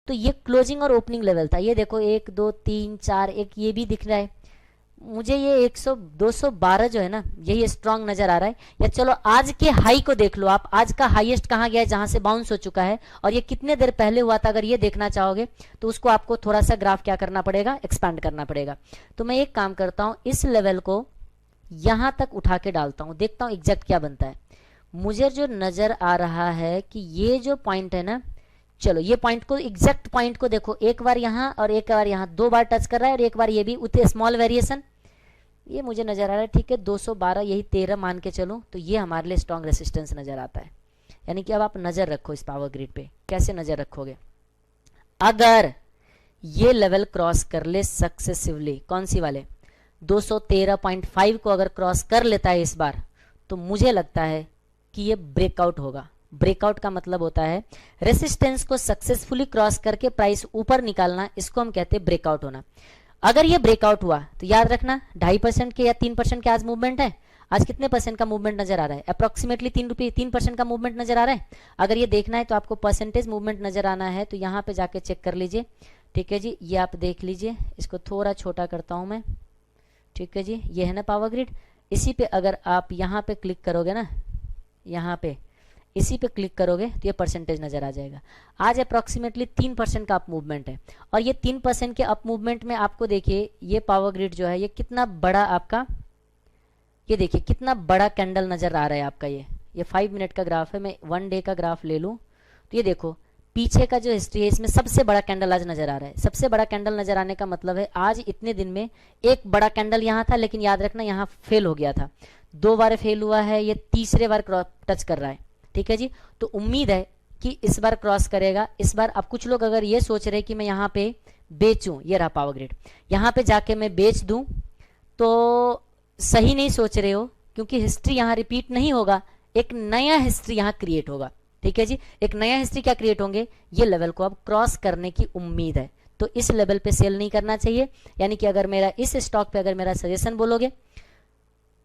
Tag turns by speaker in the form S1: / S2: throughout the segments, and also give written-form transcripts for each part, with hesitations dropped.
S1: तो ये क्लोजिंग और ओपनिंग लेवल था। ये देखो 1 2 3 4, एक ये भी दिख रहा है मुझे, ये 100 212 जो है ना यही स्ट्रांग नजर आ रहा है। या चलो आज के हाई को देख लो आप, आज का हाईएस्ट कहाँ गया है जहां से बाउंस हो चुका है, और ये कितने देर पहले हुआ था, अगर ये देखना चाहोगे तो उसको आपको थोड़ा सा ग्राफ क्या करना पड़ेगा, एक्सपांड करना पड़ेगा। तो मैं एक काम करता हूं, इस लेवल को यहां तक उठा के डालता हूं, देखता हूं एग्जैक्ट क्या बनता है। मुझे जो नजर आ रहा है कि ये जो पॉइंट है ना, चलो ये पॉइंट को, एग्जैक्ट पॉइंट को देखो, एक बार यहां और एक बार यहां, दो बार टच कर रहा है और एक बार ये भी उतने स्मॉल वेरिएशन, ये मुझे नजर आ रहा है। ठीक है 212, यही 13 मान के चलो, तो ये हमारे लिए स्ट्रॉन्ग रेसिस्टेंस नजर आता है। यानी कि अब आप नजर रखो इस पावर ग्रिड पे, कैसे नजर रखोगे, अगर ये लेवल क्रॉस कर ले सक्सेसिवली, कौन सी वाले 213.5 को अगर क्रॉस कर लेता है इस बार, तो मुझे लगता है कि ये ब्रेकआउट होगा। ब्रेकआउट का मतलब होता है रेसिस्टेंस को सक्सेसफुली क्रॉस करके प्राइस ऊपर निकालना, इसको हम कहते हैं ब्रेकआउट होना। अगर ये ब्रेकआउट हुआ तो याद रखना 2.5% के या 3% के आज मूवमेंट है। आज कितने परसेंट का मूवमेंट नजर आ रहा है, अप्रोक्सीमेटली 3% का मूवमेंट नजर आ रहा है। अगर ये देखना है तो आपको परसेंटेज मूवमेंट नजर आना है, तो यहाँ पे जाके चेक कर लीजिए। ठीक है जी, ये आप देख लीजिए, इसको थोड़ा छोटा करता हूं मैं। ठीक है जी, ये है ना पावर ग्रिड, इसी पे अगर आप यहाँ पे क्लिक करोगे ना, यहाँ पे इसी पे क्लिक करोगे तो ये परसेंटेज नजर आ जाएगा। आज अप्रोक्सीमेटली 3% का अप मूवमेंट है, और ये 3% के अप मूवमेंट में आपको देखिए ये पावर ग्रिड जो है ये कितना बड़ा आपका, ये देखिए कितना बड़ा कैंडल नजर आ रहा है आपका। ये 5 मिनट का ग्राफ है, मैं 1 डे का ग्राफ ले लूं तो ये देखो पीछे का जो हिस्ट्री है इसमें सबसे बड़ा कैंडल आज नजर आ रहा है। सबसे बड़ा कैंडल नजर आने का मतलब है आज इतने दिन में एक बड़ा कैंडल यहाँ था, लेकिन याद रखना यहाँ फेल हो गया था, 2 बार फेल हुआ है, ये तीसरे बार टच कर रहा है। ठीक है जी, तो उम्मीद है कि इस बार क्रॉस करेगा। इस बार अब कुछ लोग अगर ये सोच रहे कि मैं यहाँ पे बेचूं, ये रहा पावर ग्रिड, यहाँ पे जाके मैं बेच दूं, तो सही नहीं सोच रहे हो, क्योंकि हिस्ट्री यहाँ रिपीट नहीं होगा, एक नया हिस्ट्री यहाँ क्रिएट होगा। ठीक है जी, एक नया हिस्ट्री क्या क्रिएट होंगे, ये लेवल को अब क्रॉस करने की उम्मीद है, तो इस लेवल पे सेल नहीं करना चाहिए। यानी कि अगर मेरा इस स्टॉक पे अगर मेरा सजेशन बोलोगे,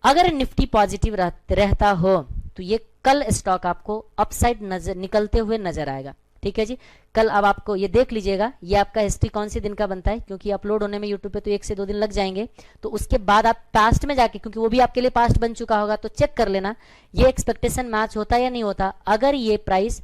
S1: अगर निफ्टी पॉजिटिव रहता हो तो ये कल स्टॉक आपको अपसाइड नजर निकलते हुए नजर आएगा। ठीक है जी, कल अब आपको ये देख लीजिएगा, ये आपका हिस्ट्री कौन से दिन का बनता है, क्योंकि अपलोड होने में यूट्यूब पे तो 1 से 2 दिन लग जाएंगे, तो उसके बाद आप पास्ट में जाके, क्योंकि वो भी आपके लिए पास्ट बन चुका होगा, तो चेक कर लेना ये एक्सपेक्टेशन मैच होता है या नहीं होता। अगर ये प्राइस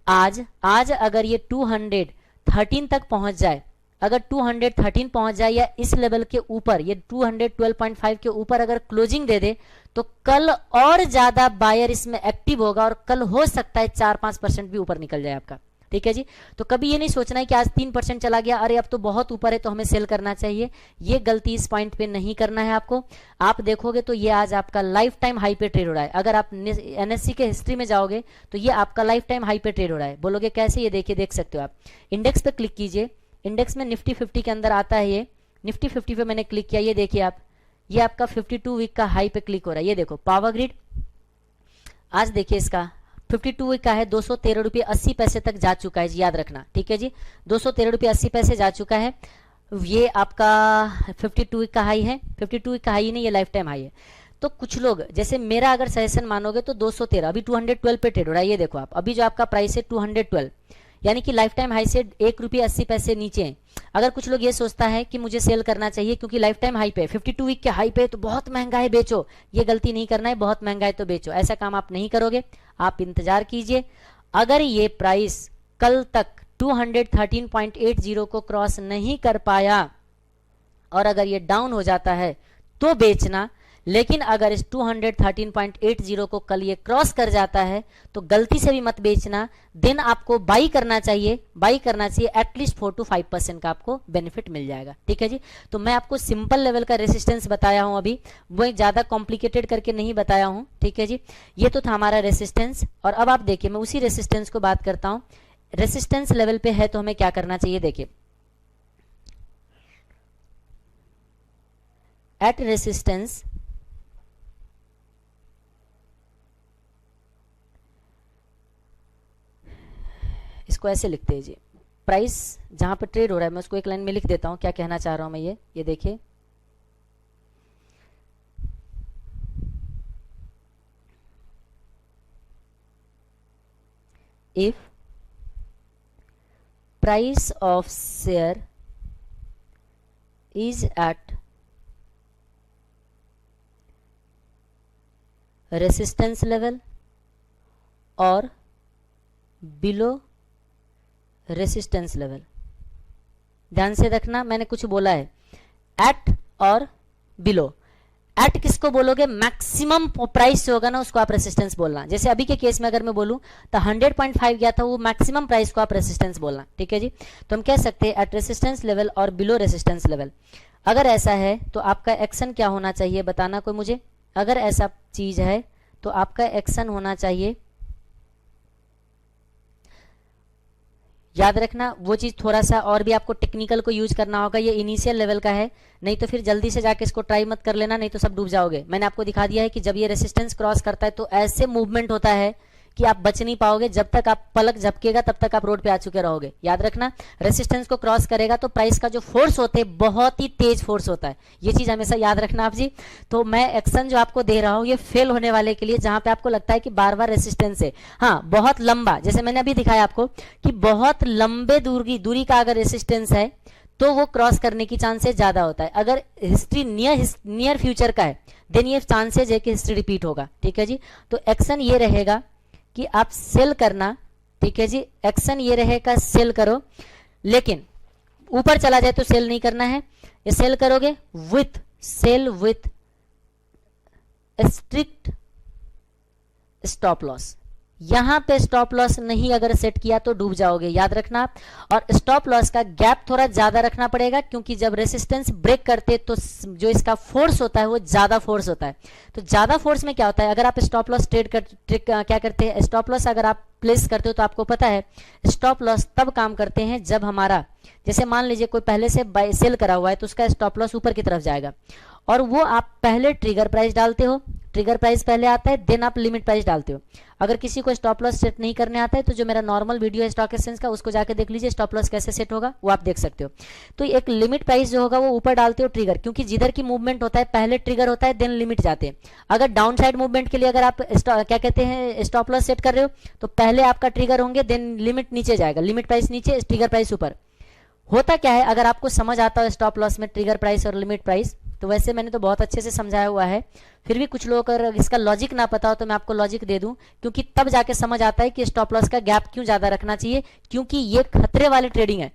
S1: आज अगर ये 213 तक पहुंच जाए, अगर 213 पहुंच जाए या इस लेवल के ऊपर, ये 212.5 के ऊपर अगर क्लोजिंग दे दे, तो कल और ज्यादा बायर इसमें एक्टिव होगा, और कल हो सकता है 4-5% भी ऊपर निकल जाए आपका। ठीक है जी, तो कभी ये नहीं सोचना है कि आज 3% चला गया, अरे अब तो बहुत ऊपर है तो हमें सेल करना चाहिए, ये गलती इस पॉइंट पे नहीं करना है आपको। आप देखोगे तो ये आज आपका लाइफ टाइम हाई पे ट्रेड हो रहा है। अगर आप एनएससी के हिस्ट्री में जाओगे तो ये आपका लाइफ टाइम हाई पे ट्रेड हो रहा है। बोलोगे कैसे, ये देखिए, देख सकते हो आप, इंडेक्स पे क्लिक कीजिए, इंडेक्स में निफ्टी 50 के अंदर आता है, ये निफ्टी 50 पे मैंने क्लिक किया, ये देखिए आप, ये आपका 52 वीक का हाई पे क्लिक हो रहा है। ये देखो पावर ग्रिड आज देखिए इसका 52 वीक का है, 213 रुपये 80 पैसे तक जा चुका है, याद रखना। ठीक है जी, 213 रुपये 80 पैसे जा चुका है। ये आपका 52 वीक का हाई है, 52 वीक का हाई नहीं, ये लाइफ टाइम हाई है। तो कुछ लोग जैसे मेरा अगर सजेशन मानोगे तो 213, अभी 212 पे ट्रेड हो रहा है। ये देखो आप, अभी जो आपका प्राइस है 212, यानी कि लाइफ टाइम हाई से 1 रुपये 80 पैसे नीचे है। अगर कुछ लोग ये सोचता है कि मुझे सेल करना चाहिए क्योंकि लाइफ टाइम हाई पे 52 वीक के हाई पे तो बहुत महंगा है, बेचो, ये गलती नहीं करना है, बहुत महंगा है तो बेचो, ऐसा काम आप नहीं करोगे। आप इंतजार कीजिए, अगर ये प्राइस कल तक 213.80 को क्रॉस नहीं कर पाया और अगर ये डाउन हो जाता है तो बेचना, लेकिन अगर इस 213.80 को कल ये क्रॉस कर जाता है तो गलती से भी मत बेचना, देन आपको बाई करना चाहिए, बाई करना चाहिए, एटलीस्ट 4 to 5% का आपको बेनिफिट मिल जाएगा। ठीक है जी, तो मैं आपको सिंपल लेवल का रेसिस्टेंस बताया हूं, अभी वो ज्यादा कॉम्प्लिकेटेड करके नहीं बताया हूं। ठीक है जी, ये तो था हमारा रेसिस्टेंस, और अब आप देखिए मैं उसी रेसिस्टेंस को बात करता हूं। रेसिस्टेंस लेवल पे है तो हमें क्या करना चाहिए, देखिए एट रेसिस्टेंस इसको ऐसे लिखते हैं जी, प्राइस जहां पर ट्रेड हो रहा है मैं उसको एक लाइन में लिख देता हूं, क्या कहना चाह रहा हूं मैं, ये देखिए if price of share is at resistance level और below resistance level। ध्यान से रखना, मैंने कुछ बोला है एट और बिलो। एट किसको बोलोगे? मैक्सिमम प्राइस जो होगा ना उसको आप रेसिस्टेंस बोलना। जैसे अभी के केस में अगर मैं बोलूं तो 100.5 गया था, वो मैक्सिमम प्राइस को आप रेसिस्टेंस बोलना। ठीक है जी, तो हम कह सकते हैं एट रेसिस्टेंस लेवल और बिलो रेसिस्टेंस लेवल। अगर ऐसा है तो आपका एक्शन क्या होना चाहिए, बताना कोई मुझे। अगर ऐसा चीज है तो आपका एक्शन होना चाहिए, याद रखना वो चीज थोड़ा सा और भी आपको टेक्निकल को यूज करना होगा। ये इनिशियल लेवल का है, नहीं तो फिर जल्दी से जाके इसको ट्राई मत कर लेना, नहीं तो सब डूब जाओगे। मैंने आपको दिखा दिया है कि जब ये रेसिस्टेंस क्रॉस करता है तो ऐसे मूवमेंट होता है कि आप बच नहीं पाओगे। जब तक आप पलक झपकेगा तब तक आप रोड पे आ चुके रहोगे। याद रखना, रेसिस्टेंस को क्रॉस करेगा तो प्राइस का जो फोर्स होते हैं बहुत ही तेज फोर्स होता है, ये चीज हमेशा याद रखना आप जी। तो मैं एक्शन जो आपको दे रहा हूं ये फेल होने वाले के लिए, जहां पे आपको लगता है कि बार बार रेसिस्टेंस है। हाँ, बहुत लंबा, जैसे मैंने अभी दिखाया आपको कि बहुत लंबे दूरी का अगर रेसिस्टेंस है तो वो क्रॉस करने की चांसेस ज्यादा होता है। अगर हिस्ट्री नियर फ्यूचर का है देन ये चांसेस है कि हिस्ट्री रिपीट होगा। ठीक है जी, तो एक्शन ये रहेगा कि आप सेल करना। ठीक है जी, एक्शन ये रहेगा सेल करो, लेकिन ऊपर चला जाए तो सेल नहीं करना है। ये सेल करोगे विथ स्ट्रिक्ट स्टॉप लॉस। यहां पे स्टॉप लॉस नहीं अगर सेट किया तो डूब जाओगे, याद रखना। और स्टॉप लॉस का गैप थोड़ा ज्यादा रखना पड़ेगा, क्योंकि जब रेसिस्टेंस ब्रेक करते तो जो इसका फोर्स होता है वो ज्यादा फोर्स होता है। तो ज्यादा फोर्स में क्या होता है, अगर आप स्टॉप लॉस क्या करते हैं, स्टॉप लॉस अगर आप प्लेस करते हो तो आपको पता है स्टॉप लॉस तब काम करते हैं जब हमारा, जैसे मान लीजिए कोई पहले से बाय सेल करा हुआ है तो उसका स्टॉप लॉस ऊपर की तरफ जाएगा, और वो आप पहले ट्रिगर प्राइस डालते हो, ट्रिगर प्राइस पहले आता है, देन आप लिमिट प्राइस डालते हो। अगर किसी को स्टॉप लॉस सेट नहीं करने आता है तो जो मेरा नॉर्मल वीडियो है स्टॉक एक्सचेंज का उसको जाके देख लीजिए, स्टॉप लॉस कैसे सेट होगा वो आप देख सकते हो। तो एक लिमिट प्राइस जो होगा वो ऊपर डालते हो ट्रिगर, क्योंकि जिधर की मूवमेंट होता है पहले ट्रिगर होता है देन लिमिट जाते हैं। अगर डाउन साइड मूवमेंट के लिए अगर आप क्या कहते हैं स्टॉप लॉस सेट कर रहे हो तो पहले आपका ट्रिगर होंगे देन लिमिट नीचे जाएगा, लिमिट प्राइस नीचे ट्रिगर प्राइस ऊपर। होता क्या है, अगर आपको समझ आता है स्टॉप लॉस में ट्रिगर प्राइस और लिमिट प्राइस, तो वैसे मैंने तो बहुत अच्छे से समझाया हुआ है, फिर भी कुछ लोगों को अगर इसका लॉजिक ना पता हो तो मैं आपको लॉजिक दे दूं, क्योंकि तब जाके समझ आता है कि स्टॉप लॉस का गैप क्यों ज्यादा रखना चाहिए। क्योंकि ये खतरे वाली ट्रेडिंग है,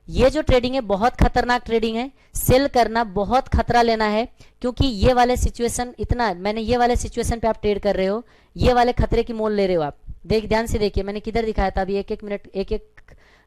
S1: ये जो ट्रेडिंग है बहुत खतरनाक ट्रेडिंग है। सेल करना बहुत खतरा लेना है, क्योंकि ये वाले सिचुएशन इतना, मैंने ये वाले सिचुएशन पे आप ट्रेड कर रहे हो, ये वाले खतरे की मोल ले रहे हो आप। ध्यान से देखिए, मैंने किधर दिखाया था अभी, एक मिनट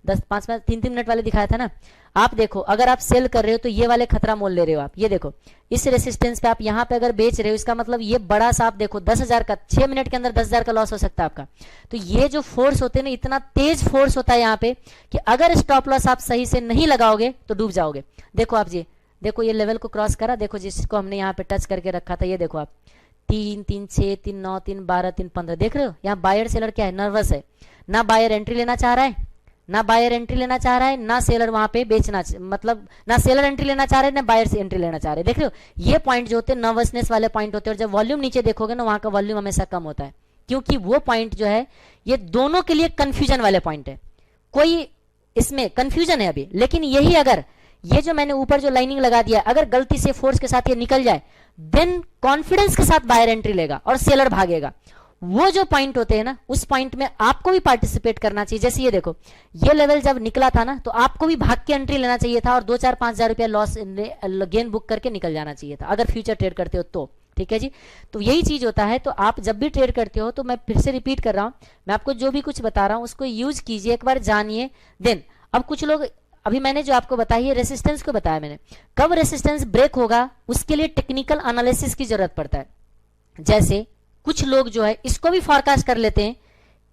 S1: 10-5 मिनट 3 मिनट वाले दिखाया था ना। आप देखो अगर आप सेल कर रहे हो तो ये वाले खतरा मोल ले रहे हो आप। ये देखो इस रेसिस्टेंस पे आप यहाँ पे अगर बेच रहे हो, इसका मतलब ये बड़ा सा आप देखो 10,000 का, 6 मिनट के अंदर 10,000 का लॉस हो सकता है आपका। तो ये जो फोर्स होते हैं ना, इतना तेज फोर्स होता है यहाँ पे कि अगर स्टॉप लॉस आप सही से नहीं लगाओगे तो डूब जाओगे। देखो आप जी, देखो ये लेवल को क्रॉस करा, देखो जिसको हमने यहाँ पे टच करके रखा था, ये देखो आप 3, 3, 6, 3, 9, 3, 12, 3, 15, देख रहे हो। यहाँ बायर सेलर क्या है, नर्वस है, ना बायर एंट्री लेना चाह रहा है, ना बायर एंट्री लेना चाह रहा है, ना सेलर वहां पे बेचना, मतलब ना सेलर एंट्री लेना चाह रहे हैं ना बायर से एंट्री लेना चाह रहे हैं। देख रहे हो, ये पॉइंट जो होते हैं नर्वसनेस वाले पॉइंट होते हैं, और जब वॉल्यूम नीचे देखोगे ना वहां का वॉल्यूम हमेशा कम होता है, क्योंकि वो पॉइंट जो है ये दोनों के लिए कंफ्यूजन वाले पॉइंट है। कोई इसमें कंफ्यूजन है अभी, लेकिन यही अगर ये जो मैंने ऊपर जो लाइनिंग लगा दिया, अगर गलती से फोर्स के साथ ये निकल जाए देन कॉन्फिडेंस के साथ बायर एंट्री लेगा और सेलर भागेगा। वो जो पॉइंट होते हैं ना, उस पॉइंट में आपको भी पार्टिसिपेट करना चाहिए। जैसे ये देखो, ये लेवल जब निकला था ना तो आपको भी भाग के एंट्री लेना चाहिए था और 2-4-5 हजार रुपया लॉस गेन बुक करके निकल जाना चाहिए था, अगर फ्यूचर ट्रेड करते हो तो। ठीक है जी, तो यही चीज होता है। तो आप जब भी ट्रेड करते हो, तो मैं फिर से रिपीट कर रहा हूं, मैं आपको जो भी कुछ बता रहा हूं उसको यूज कीजिए, एक बार जानिए। देन अब कुछ लोग, अभी मैंने जो आपको बताया है रेसिस्टेंस को बताया मैंने, कब रेसिस्टेंस ब्रेक होगा उसके लिए टेक्निकल एनालिसिस की जरूरत पड़ता है। जैसे कुछ लोग जो है इसको भी फोरकास्ट कर लेते हैं,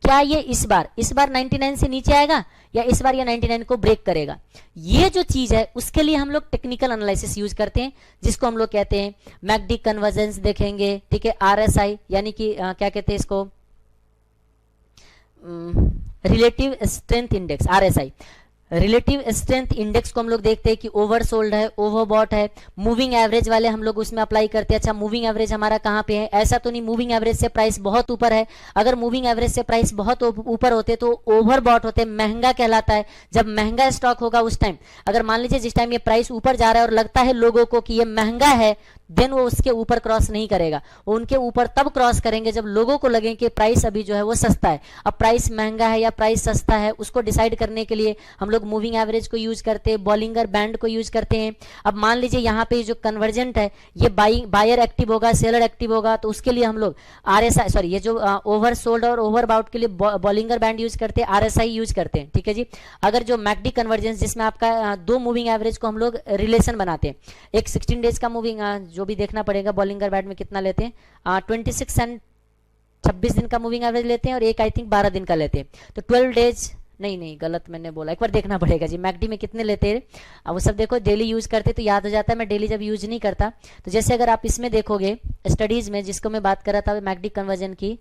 S1: क्या ये इस बार 99 से नीचे आएगा या इस बार ये 99 को ब्रेक करेगा। ये जो चीज है उसके लिए हम लोग टेक्निकल एनालिसिस यूज करते हैं, जिसको हम लोग कहते हैं मैकडी कन्वर्जेंस देखेंगे। ठीक है, आरएसआई यानी कि क्या कहते हैं इसको, relative strength index, RSI. Relative strength index को हम लोग देखते हैं कि ओवरसोल्ड है, ओवरबॉट है। मूविंग एवरेज वाले हम लोग उसमें अप्लाई करते हैं। अच्छा, मूविंग एवरेज हमारा कहाँ पे है? ऐसा तो नहीं मूविंग एवरेज से प्राइस बहुत ऊपर है। अगर मूविंग एवरेज से प्राइस बहुत ऊपर होते तो ओवरबॉट होते, महंगा कहलाता है। जब महंगा स्टॉक होगा उस टाइम, अगर मान लीजिए जिस टाइम ये प्राइस ऊपर जा रहा है और लगता है लोगों को कि ये महंगा है, देन वो उसके ऊपर क्रॉस नहीं करेगा। वो उनके ऊपर तब क्रॉस करेंगे जब लोगों को लगे कि प्राइस अभी जो है वो सस्ता है। अब प्राइस महंगा है या प्राइस सस्ता है, उसको डिसाइड करने के लिए हम लोग मूविंग एवरेज को यूज करते हैं, बॉलिंगर बैंड को यूज करते हैं। अब मान लीजिए यहाँ पे जो कन्वर्जेंट है, ये बायर एक्टिव होगा, सेलर एक्टिव होगा, तो उसके लिए हम लोग आरएसआई, सॉरी, ये जो ओवर सोल्ड और ओवर बाउट के लिए बॉलिंगर बैंड यूज करते हैं, आरएसआई यूज करते हैं। ठीक है जी। अगर जो मैकडी कन्वर्जेंस जिसमें आपका दो मूविंग एवरेज को हम लोग रिलेशन बनाते हैं, एक 16 डेज का मूविंग, जो भी देखना पड़ेगा बॉलिंगर बैंड में कितना लेते हैं, 26 एंड 26 दिन का मूविंग एवरेज लेते हैं, और एक आई थिंक 12 दिन का लेते हैं। तो 12 डेज, नहीं गलत मैंने बोला, एक बार देखना पड़ेगा जी मैकडी में कितने लेते हैं। अब वो सब देखो, डेली यूज करते तो याद हो जाता है, मैं डेली जब यूज नहीं करता। तो जैसे अगर आप इसमें देखोगे स्टडीज में, जिसको मैं बात कर रहा था मैकडी कन्वर्जन की,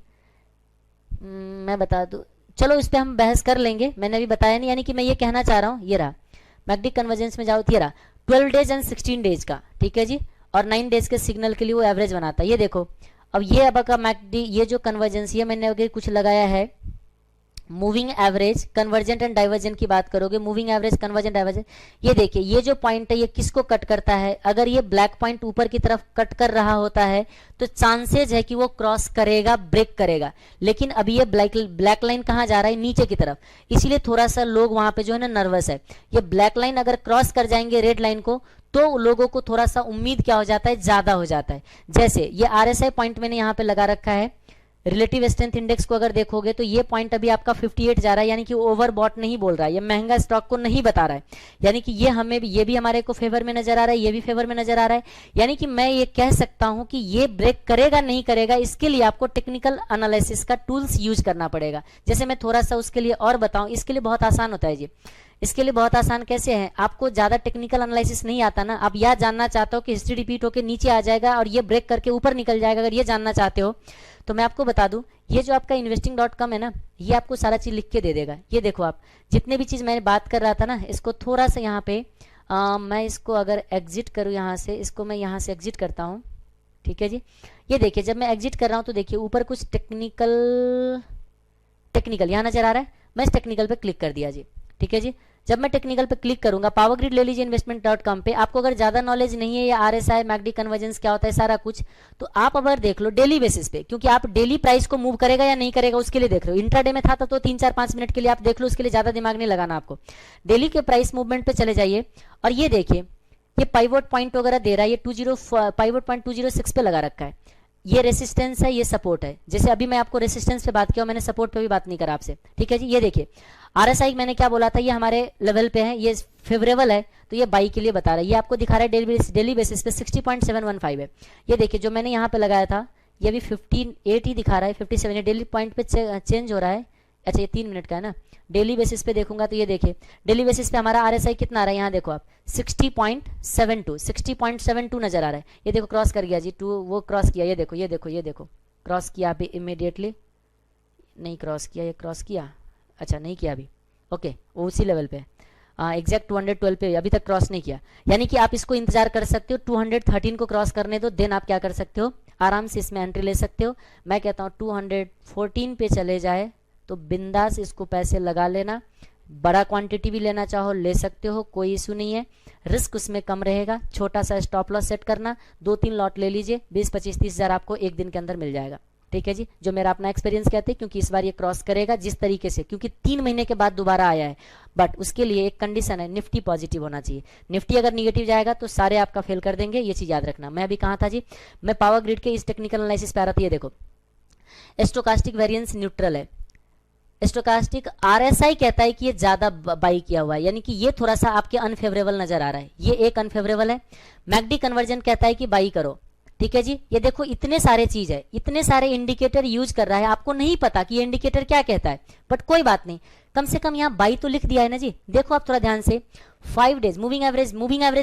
S1: मैं बता दूं, चलो इस पर हम बहस कर लेंगे, मैंने अभी बताया नहीं। यानी कि मैं ये कहना चाह रहा हूँ, ये रहा मैकडी कन्वर्जेंस में जाओ, ये रहा 12 डेज एंड 16 डेज का, ठीक है जी, और 9 डेज के सिग्नल के लिए वो एवरेज बनाता है। ये देखो, अब ये अब का मैकडी, ये जो कन्वर्जेंस, ये मैंने अगर कुछ लगाया है moving average convergent and divergent की बात करोगे, मूविंग एवरेज कन्वर्जेंट डाइवर्जेंट, ये देखिए ये जो पॉइंट है ये किसको कट करता है? अगर ये ब्लैक पॉइंट ऊपर की तरफ कट कर रहा होता है तो चांसेज है कि वो क्रॉस करेगा, ब्रेक करेगा। लेकिन अभी ये ब्लैक लाइन कहाँ जा रहा है? नीचे की तरफ, इसीलिए थोड़ा सा लोग वहां पे जो है ना नर्वस है। ये ब्लैक लाइन अगर क्रॉस कर जाएंगे रेड लाइन को, तो लोगों को थोड़ा सा उम्मीद क्या हो जाता है? ज्यादा हो जाता है। जैसे ये आरएसआई पॉइंट मैंने यहाँ पे लगा रखा है, रिलेटिव स्ट्रेंथ इंडेक्स को अगर देखोगे तो ये पॉइंट अभी आपका 58 जा रहा है, यानी कि ओवरबॉट नहीं बोल रहा है, ये महंगा स्टॉक को नहीं बता रहा है। यानी कि ये हमें भी, ये भी हमारे को फेवर में नजर आ रहा है, ये भी फेवर में नजर आ रहा है। यानी कि मैं ये कह सकता हूं कि ये ब्रेक करेगा नहीं करेगा, इसके लिए आपको टेक्निकल एनालिसिस का टूल्स यूज करना पड़ेगा। जैसे मैं थोड़ा सा उसके लिए और बताऊं, इसके लिए बहुत आसान होता है जी। इसके लिए बहुत आसान कैसे है? आपको ज्यादा टेक्निकल एनालिसिस नहीं आता ना, आप यह जानना चाहते हो कि हिस्ट्री रिपीट होकर नीचे आ जाएगा और ये ब्रेक करके ऊपर निकल जाएगा, अगर ये जानना चाहते हो तो मैं आपको बता दूं, ये जो आपका investing.com है ना, ये आपको सारा चीज लिख के दे देगा। ये देखो, आप जितने भी चीज मैंने बात कर रहा था ना, इसको थोड़ा सा यहाँ पे मैं इसको अगर एग्जिट करूँ यहाँ से, इसको मैं यहाँ से एग्जिट करता हूँ, ठीक है जी। ये देखिए, जब मैं एग्जिट कर रहा हूँ तो देखिए ऊपर कुछ टेक्निकल यहाँ नजर आ रहा है, मैं इस टेक्निकल पे क्लिक कर दिया जी, ठीक है जी। जब मैं टेक्निकल पे क्लिक करूंगा, पावर ग्रिड ले लीजिए इन्वेस्टमेंट.com पे, आपको अगर ज्यादा नॉलेज नहीं है या आरएसआई मैकडी कन्वर्जेंस क्या होता है सारा कुछ, तो आप अगर देख लो डेली बेसिस पे, क्योंकि आप डेली प्राइस को मूव करेगा या नहीं करेगा उसके लिए देख रहे हो। इंट्राडे में था तो 3-4-5 मिनट के लिए आप देख लो, उसके लिए ज्यादा दिमाग नहीं लगाना आपको। डेली के प्राइस मूवमेंट पे चले जाइए और ये देखिए, ये पाइवोट पॉइंट वगैरह दे रहा है, ये पाइवोट पॉइंट 206 पे लगा रखा है। ये रेसिस्टेंस है, ये सपोर्ट है। जैसे अभी मैं आपको रेसिस्टेंस पे बात किया, मैंने सपोर्ट पे भी बात नहीं करा आपसे, ठीक है जी। ये देखिए आरएसआई मैंने क्या बोला था, ये हमारे लेवल पे है, ये फेवरेबल है, तो ये बाई के लिए बता रहा है। ये आपको दिखा रहा है डेली बेसिस पे 60.715 है। ये देखिए जो मैंने यहाँ पे लगाया था, ये भी 58 ही दिखा रहा है, 57 है, डेली पॉइंट पे चेंज हो रहा है। अच्छा, ये 3 मिनट का है ना, डेली बेसिस पे देखूंगा तो ये देखिए डेली बेसिस पे हमारा आरएसआई कितना आ रहा है, यहाँ देखो आप 60.72 नजर आ रहा है। ये देखो क्रॉस कर गया जी, वो क्रॉस किया, ये देखो क्रॉस किया अभी इमीडिएटली, नहीं क्रॉस किया, ये क्रॉस किया, अच्छा नहीं किया अभी, ओके, वो उसी लेवल पे एग्जैक्ट 212 पे अभी तक क्रॉस नहीं किया। यानी कि आप इसको इंतजार कर सकते हो, 213 को क्रॉस करने दो, देन आप क्या कर सकते हो, आराम से इसमें एंट्री ले सकते हो। मैं कहता हूँ 214 पे चले जाए तो बिंदास इसको पैसे लगा लेना, बड़ा क्वांटिटी भी लेना चाहो ले सकते हो, कोई इशू नहीं है, रिस्क उसमें कम रहेगा। छोटा सा स्टॉप लॉस सेट करना, 2-3 लॉट ले लीजिए, 20-25-30 हज़ार आपको एक दिन के अंदर मिल जाएगा, ठीक है जी। जो मेरा अपना एक्सपीरियंस कहते हैं, क्योंकि इस बार ये क्रॉस करेगा जिस तरीके से, क्योंकि 3 महीने के बाद दोबारा आया है, बट उसके लिए एक कंडीशन है, निफ्टी पॉजिटिव होना चाहिए। निफ्टी अगर निगेटिव जाएगा तो सारे आपका फेल कर देंगे, ये चीज याद रखना। मैं अभी कहा था जी, मैं पावर ग्रिड के इस टेक्निकल एनालिसिस पे आ रहा था। ये देखो स्टोकास्टिक वेरिएंस न्यूट्रल है, स्टोकास्टिक आरएसआई कहता है कि ये ज्यादा बाई किया हुआ है, यानी कि ये थोड़ा सा आपके अनफेवरेबल नजर आ रहा है, ये एक अनफेवरेबल है। मैकडी कन्वर्जन कहता है कि बाई करो, ठीक है जी। ये देखो इतने सारे चीज है, इतने सारे इंडिकेटर यूज कर रहा है, आपको नहीं पता कि ये इंडिकेटर क्या कहता है, बट कोई बात नहीं, कम से कम यहाँ बाई तो लिख दिया है ना जी। देखो आप थोड़ा ध्यान से, 5 डेज मूविंग एवरेज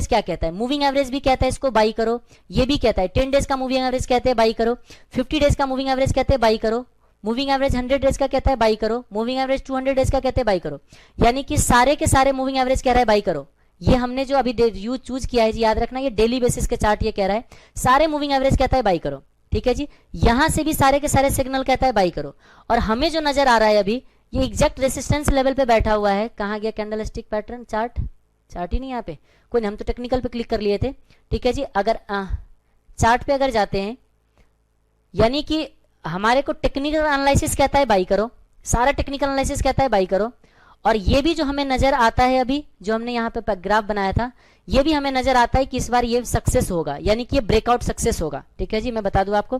S1: क्या कहता है, मूविंग एवरेज भी कहता है इसको बाई करो, ये भी कहता है 10 डेज का मूविंग एवरेज कहते हैं बाई करो, 50 डेज का मूविंग एवरेज कहते हैं बाई करो, मूविंग एवरेज 100 डेज का कहता है बाई करो, मूविंग एवरेज 200 डेज का कहते हैं बाई करो, यानी कि सारे के सारे मूविंग एवरेज कह रहा है बाई करो। ये हमने जो अभी यूज चूज किया है जी, याद रखना ये डेली बेसिस के चार्ट ये कह रहा है सारे मूविंग एवरेज कहता है बाई करो, ठीक है जी। यहां से भी सारे के सारे सिग्नल कहता है बाई करो, और हमें जो नजर आ रहा है अभी ये एग्जैक्ट रेसिस्टेंस लेवल पे बैठा हुआ है। कहां गया candlestick pattern chart, chart ही नहीं यहाँ पे कोई नहीं, हम तो टेक्निकल पे क्लिक कर लिए थे, ठीक है जी। अगर चार्ट पे अगर जाते हैं, यानी कि हमारे को टेक्निकल एनालिसिस कहता है बाई करो, सारा टेक्निकल एनालिसिस कहता है बाई करो, और ये भी जो हमें नजर आता है अभी जो हमने यहाँ पे ग्राफ बनाया था, ये भी हमें नजर आता है कि इस बार ये सक्सेस होगा, यानी कि ये ब्रेकआउट सक्सेस होगा, ठीक है जी। मैं बता दूं आपको,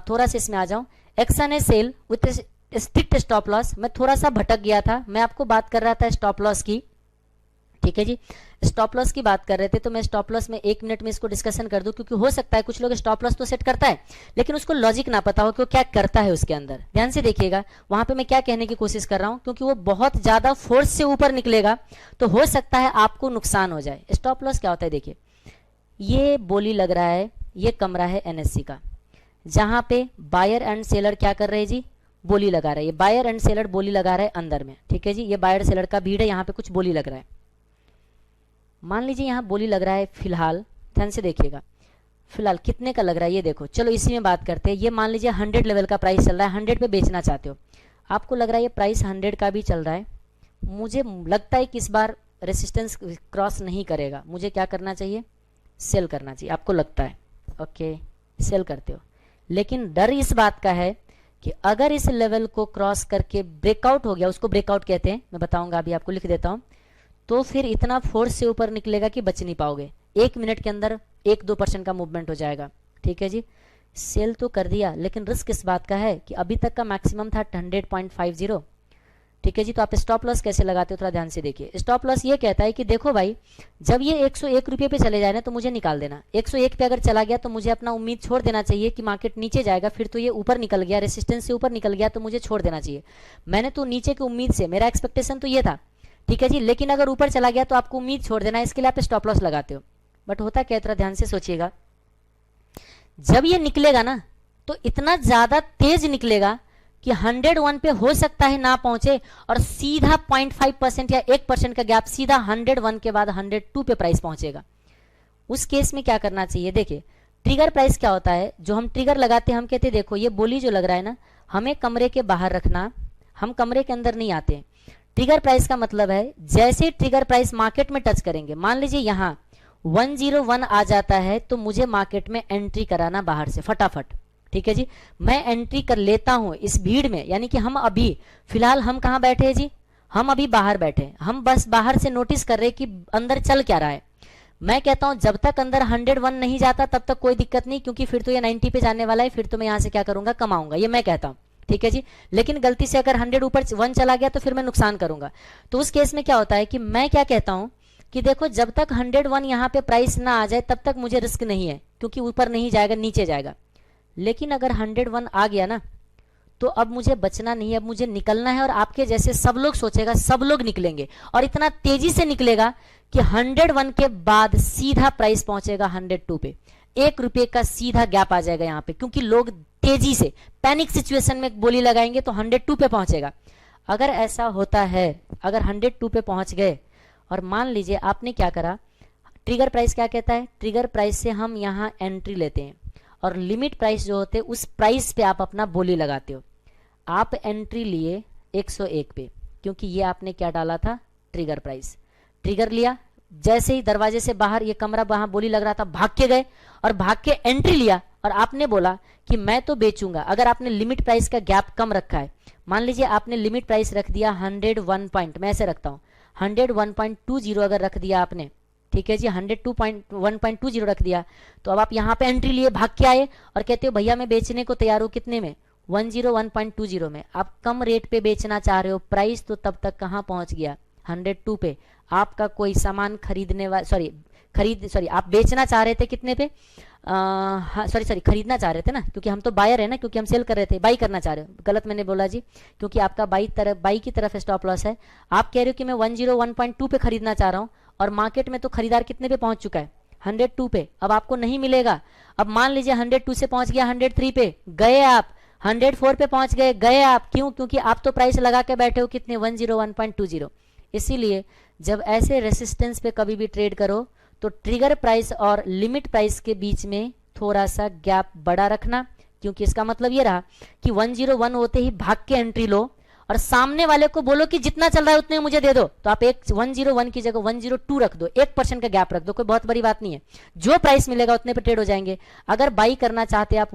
S1: थोड़ा सा इसमें आ जाऊं। Action a sell with strict stop loss, मैं थोड़ा सा भटक गया था, मैं आपको बात कर रहा था स्टॉप लॉस की, ठीक है जी। स्टॉप लॉस की बात कर रहे थे, तो मैं स्टॉप लॉस में 1 मिनट में इसको डिस्कशन कर दूं, क्योंकि हो सकता है कुछ लोग स्टॉप लॉस तो सेट करता है लेकिन उसको लॉजिक ना पता हो कि वो क्या करता है उसके अंदर। ध्यान से देखिएगा वहां पे मैं क्या कहने की कोशिश कर रहा हूं, क्योंकि वो बहुत ज्यादा फोर्स से ऊपर निकलेगा तो हो सकता है आपको नुकसान हो जाए। स्टॉप लॉस क्या होता है, देखिए ये बोली लग रहा है, ये कमरा है एनएससी का, जहां पे बायर एंड सेलर क्या कर रहे हैं जी, बोली लगा रहे हैं। ये बायर एंड सेलर बोली लगा रहे हैं अंदर में, ठीक है जी। ये बायर सेलर का भीड़ है, यहाँ पे कुछ बोली लग रहा है। मान लीजिए यहाँ बोली लग रहा है फिलहाल, ध्यान से देखिएगा फिलहाल कितने का लग रहा है ये देखो। चलो इसी में बात करते हैं। ये मान लीजिए 100 लेवल का प्राइस चल रहा है, 100 पे बेचना चाहते हो, आपको लग रहा है ये प्राइस 100 का भी चल रहा है, मुझे लगता है कि इस बार रेसिस्टेंस क्रॉस नहीं करेगा, मुझे क्या करना चाहिए, सेल करना चाहिए, आपको लगता है ओके सेल करते हो। लेकिन डर इस बात का है कि अगर इस लेवल को क्रॉस करके ब्रेकआउट हो गया, उसको ब्रेकआउट कहते हैं, मैं बताऊंगा अभी आपको, लिख देता हूं, तो फिर इतना फोर्स से ऊपर निकलेगा कि बच नहीं पाओगे, 1 मिनट के अंदर 1-2% का मूवमेंट हो जाएगा, ठीक है जी। सेल तो कर दिया, लेकिन रिस्क इस बात का है कि अभी तक का मैक्सिमम था 100.50, ठीक है जी। तो आप स्टॉप लॉस कैसे लगाते हो, थोड़ा ध्यान से देखिए। स्टॉप लॉस ये कहता है कि देखो भाई जब ये 101 रुपये पे चले जाए ना तो मुझे निकाल देना, 101 पे अगर चला गया तो मुझे अपना उम्मीद छोड़ देना चाहिए कि मार्केट नीचे जाएगा, फिर तो ये ऊपर निकल गया, रेसिस्टेंस से ऊपर निकल गया तो मुझे छोड़ देना चाहिए। मैंने तो नीचे की उम्मीद से, मेरा एक्सपेक्टेशन तो ये था, ठीक है जी, लेकिन अगर ऊपर चला गया तो आपको उम्मीद छोड़ देना है, इसके लिए आप स्टॉप लॉस लगाते हो। बट होता क्या, थोड़ा ध्यान से सोचिएगा, जब ये निकलेगा ना तो इतना ज्यादा तेज निकलेगा कि 101 पे हो सकता है ना पहुंचे, और सीधा 0.5% या 1% का गैप सीधा 101 के बाद 102 पे प्राइस पहुंचेगा। उस केस में क्या करना चाहिए, देखिए ट्रिगर प्राइस क्या होता है, जो हम ट्रिगर लगाते हैं हम कहते हैं देखो ये बोली जो लग रहा है ना, हमें कमरे के बाहर रखना, हम कमरे के अंदर नहीं आते हैं। ट्रिगर प्राइस का मतलब है जैसे ट्रिगर प्राइस मार्केट में टच करेंगे, मान लीजिए यहां 101 आ जाता है तो मुझे मार्केट में एंट्री कराना बाहर से फटाफट, ठीक है जी। मैं एंट्री कर लेता हूं इस भीड़ में, यानी कि हम अभी फिलहाल हम कहां बैठे हैं जी, हम अभी बाहर बैठे हैं, हम बस बाहर से नोटिस कर रहे हैं कि अंदर चल क्या रहा है। मैं कहता हूं जब तक अंदर 101 नहीं जाता तब तक कोई दिक्कत नहीं, क्योंकि फिर तो ये 90 पे जाने वाला है, फिर तो मैं यहां से क्या करूंगा, कमाऊंगा, ये मैं कहता हूं, ठीक है जी। लेकिन गलती से अगर 100 ऊपर 1 चला गया तो फिर मैं नुकसान करूंगा। तो उस केस में क्या होता है कि मैं क्या कहता हूं कि देखो जब तक 101 यहाँ पे प्राइस ना आ जाए तब तक मुझे रिस्क नहीं है, क्योंकि ऊपर नहीं जाएगा नीचे जाएगा। लेकिन अगर 101 आ गया ना तो अब मुझे बचना नहीं है, अब मुझे निकलना है, और आपके जैसे सब लोग सोचेगा, सब लोग निकलेंगे और इतना तेजी से निकलेगा कि 101 के बाद सीधा प्राइस पहुंचेगा 102 पे, 1 रुपये का सीधा गैप आ जाएगा यहाँ पे, क्योंकि लोग तेजी से पैनिक सिचुएशन में बोली लगाएंगे तो 102 पे पहुंचेगा। अगर ऐसा होता है, अगर 102 पे पहुंच गए और मान लीजिए आपने क्या करा, ट्रिगर प्राइस क्या कहता है, ट्रिगर प्राइस से हम यहाँ एंट्री लेते हैं और लिमिट प्राइस जो होते हैं उस प्राइस पे आप अपना बोली लगाते हो। आप एंट्री लिए 101 पे, क्योंकि ये आपने क्या डाला था, ट्रिगर प्राइस, ट्रिगर लिया, जैसे ही दरवाजे से बाहर ये कमरा वहां बोली लग रहा था भाग के गए और भाग के एंट्री लिया, और आपने बोला कि मैं तो बेचूंगा। अगर आपने लिमिट प्राइस का गैप कम रखा है, मान लीजिए आपने लिमिट प्राइस रख दिया 101 पॉइंट, मैं ऐसे रखता हूं 101.20 अगर रख दिया आपने, ठीक है जी, 101.20 रख दिया, तो अब आप यहाँ पे एंट्री लिए भाग के आए और कहते हो भैया मैं बेचने को तैयार हूं, कितने में, 101.20 में। आप कम रेट पे बेचना चाह रहे हो, प्राइस तो तब तक कहां पहुंच गया, 102 पे। आपका कोई सामान खरीदने वाला आप बेचना चाह रहे थे कितने पे, खरीदना चाह रहे थे ना, क्योंकि हम तो बायर है ना, क्योंकि हम सेल कर रहे थे, बाई करना चाह रहे हो, गलत मैंने बोला जी, क्योंकि आपका बाई की तरफ स्टॉप लॉस है। आप कह रहे हो कि मैं 101.2 पे खरीदना चाह रहा हूं और मार्केट में तो खरीदार कितने पे पहुंच चुका है, 102 पे, अब आपको नहीं मिलेगा। अब मान लीजिए 102 से पहुंच गया 103 पे, गए आप, 104 पे पहुंच गए आप, क्यों? क्योंकि आप तो प्राइस लगा के बैठे हो कितने, 101.20। इसीलिए जब ऐसे रेसिस्टेंस पे कभी भी ट्रेड करो तो ट्रिगर प्राइस और लिमिट प्राइस के बीच में थोड़ा सा गैप बड़ा रखना, क्योंकि इसका मतलब ये रहा कि 101 होते ही भाग के एंट्री लो और सामने वाले को बोलो कि जितना चल रहा है उतने मुझे दे दो, तो आप एक 101 की जगह 102 रख दो, 1% का गैप रख दो, कोई बहुत बड़ी बात नहीं है, जो प्राइस मिलेगा उतने पे ट्रेड हो जाएंगे। अगर बाई करना चाहते आप